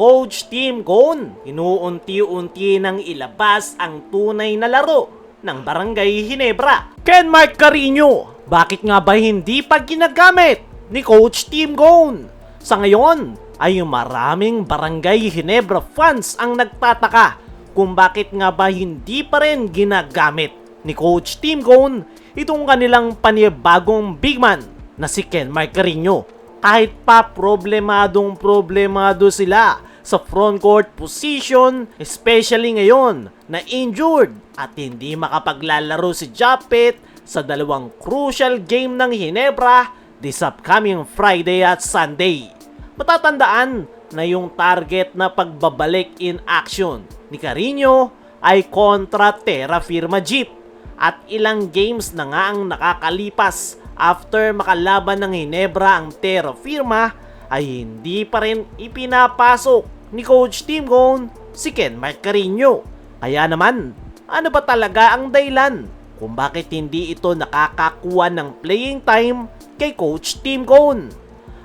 Coach Tim Cone, inuunti-unti nang ilabas ang tunay na laro ng Barangay Ginebra. Ken Mark Carino, bakit nga ba hindi pa ginagamit ni Coach Tim Cone? Sa ngayon ay maraming Barangay Ginebra fans ang nagtataka kung bakit nga ba hindi pa rin ginagamit ni Coach Tim Cone itong kanilang panibagong big man na si Ken Mark Carino. Kahit pa problemado sila sa front court position, especially ngayon na injured at hindi makapaglalaro si Japet sa dalawang crucial game ng Ginebra this upcoming Friday at Sunday. Matatandaan na yung target na pagbabalik in action ni Carino ay kontra Terra Firma Jeep at ilang games na nga ang nakakalipas after makalaban ng Ginebra ang Terra Firma ay hindi pa rin ipinapasok ni Coach Tim Cone si Ken Mark Carino. Kaya naman, ano ba talaga ang dahilan kung bakit hindi ito nakakakuha ng playing time kay Coach Tim Cone?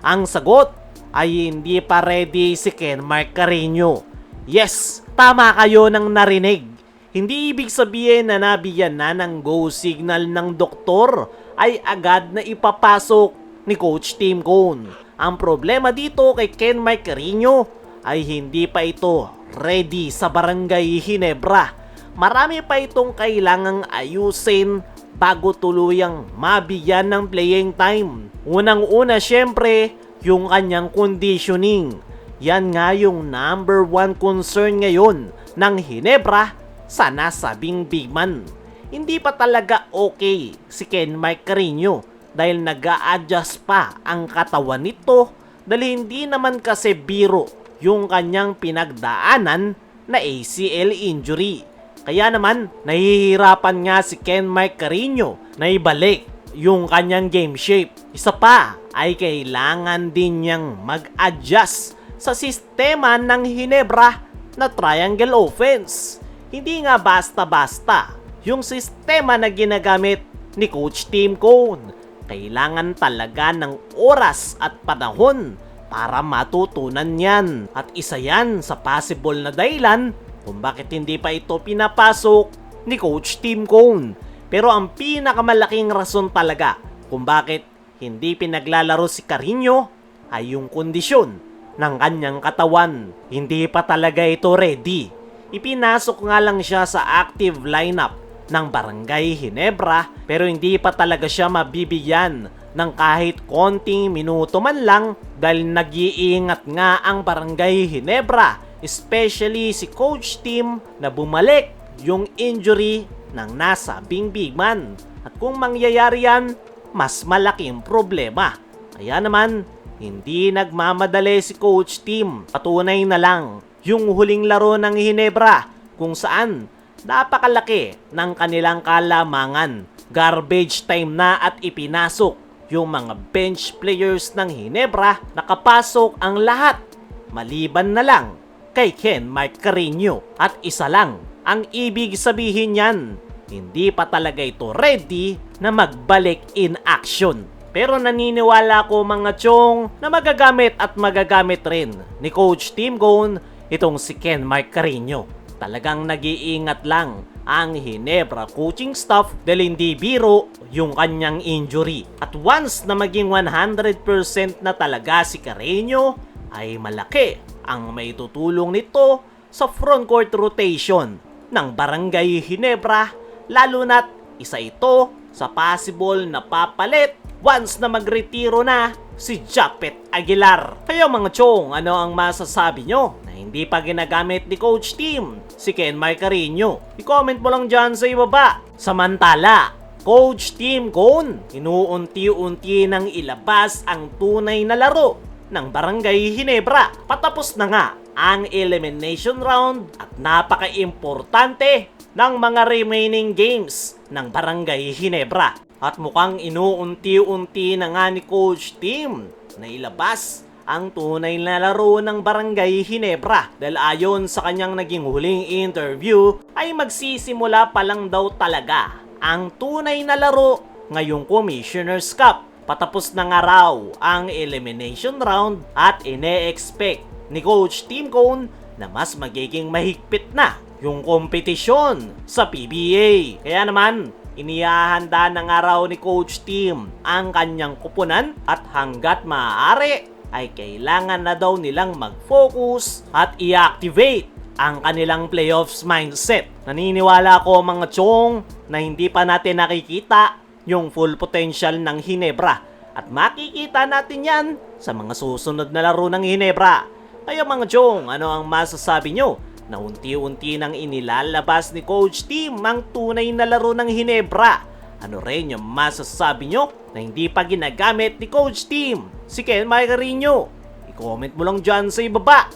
Ang sagot ay hindi pa ready si Ken Mark Carino. Yes, tama kayo nang narinig. Hindi ibig sabihin na nabigyan na ng go signal ng doktor ay agad na ipapasok ni Coach Tim Cone. Ang problema dito kay Ken Mark Carino ay hindi pa ito ready sa Barangay Ginebra. Marami pa itong kailangang ayusin bago tuluyang mabigyan ng playing time. Unang-una syempre, yung kanyang conditioning. Yan nga yung number one concern ngayon ng Ginebra sa nasabing big man. Hindi pa talaga okay si Ken Mark Carino dahil nag-a-adjust pa ang katawan nito dahil hindi naman kasi biro yung kanyang pinagdaanan na ACL injury. Kaya naman nahihirapan nga si Ken Mark Carino na ibalik yung kanyang game shape. Isa pa ay kailangan din niyang mag-adjust sa sistema ng Ginebra na triangle offense. Hindi nga basta-basta yung sistema na ginagamit ni Coach Tim Cone. Kailangan talaga ng oras at panahon para matutunan yan. At isa yan sa possible na dahilan kung bakit hindi pa ito pinapasok ni Coach Tim Cone. Pero ang pinakamalaking rason talaga kung bakit hindi pinaglalaro si Carino ay yung kondisyon ng kanyang katawan. Hindi pa talaga ito ready. Ipinasok nga lang siya sa active lineup ng Barangay Ginebra pero hindi pa talaga siya mabibigyan ng kahit konting minuto man lang dahil nag-iingat nga ang Barangay Ginebra, especially si Coach Tim na bumalik yung injury ng nasabing big man. At kung mangyayari yan, mas malaking problema. Kaya naman, hindi nagmamadali si Coach Tim. Patunay na lang yung huling laro ng Ginebra kung saan napakalaki ng kanilang kalamangan. Garbage time na at ipinasok yung mga bench players ng Ginebra. Nakapasok ang lahat maliban na lang kay Ken Mark Carino. At isa lang ang ibig sabihin yan, hindi pa talaga ito ready na magbalik in action. Pero naniniwala ko mga chong na magagamit at magagamit rin ni Coach Tim Cone itong si Ken Mark Carino. Talagang nag-iingat lang ang Ginebra coaching staff dahil hindi biro yung kanyang injury. At once na maging 100% na talaga si Carino, ay malaki ang may tutulong nito sa frontcourt rotation ng Barangay Ginebra, lalo na't isa ito sa possible na papalit once na magretiro na si Japet Aguilar. Kaya mga chong, ano ang masasabi nyo na hindi pa ginagamit ni Coach Tim si Ken Mark Carino? I-comment mo lang dyan sa ibaba. Samantala, Coach Tim Cone, inuunti-unti nang ilabas ang tunay na laro ng Barangay Ginebra. Patapos na nga ang elimination round at napaka-importante ng mga remaining games ng Barangay Ginebra. At mukhang inuunti-unti na nga ni Coach Tim na ilabas ang tunay na laro ng Barangay Ginebra. Dahil ayon sa kanyang naging huling interview ay magsisimula pa lang daw talaga ang tunay na laro ngayong Commissioner's Cup. Patapos na nga raw ang elimination round at ine-expect ni Coach Tim Cone na mas magiging mahigpit na yung kompetisyon sa PBA. Kaya naman, inihahanda na nga raw ni Coach Tim ang kanyang kupunan at hanggat maaari ay kailangan na daw nilang mag-focus at i-activate ang kanilang playoffs mindset. Naniniwala ko mga chong na hindi pa natin nakikita yung full potential ng Ginebra at makikita natin yan sa mga susunod na laro ng Ginebra. Kaya mga chong, ano ang masasabi nyo na unti-unti nang inilalabas ni Coach Tim ang tunay na laro ng Ginebra? Ano rin yung masasabi nyo na hindi pa ginagamit ni Coach Tim si Ken Mike Carino? I-comment mo lang dyan sa ibaba.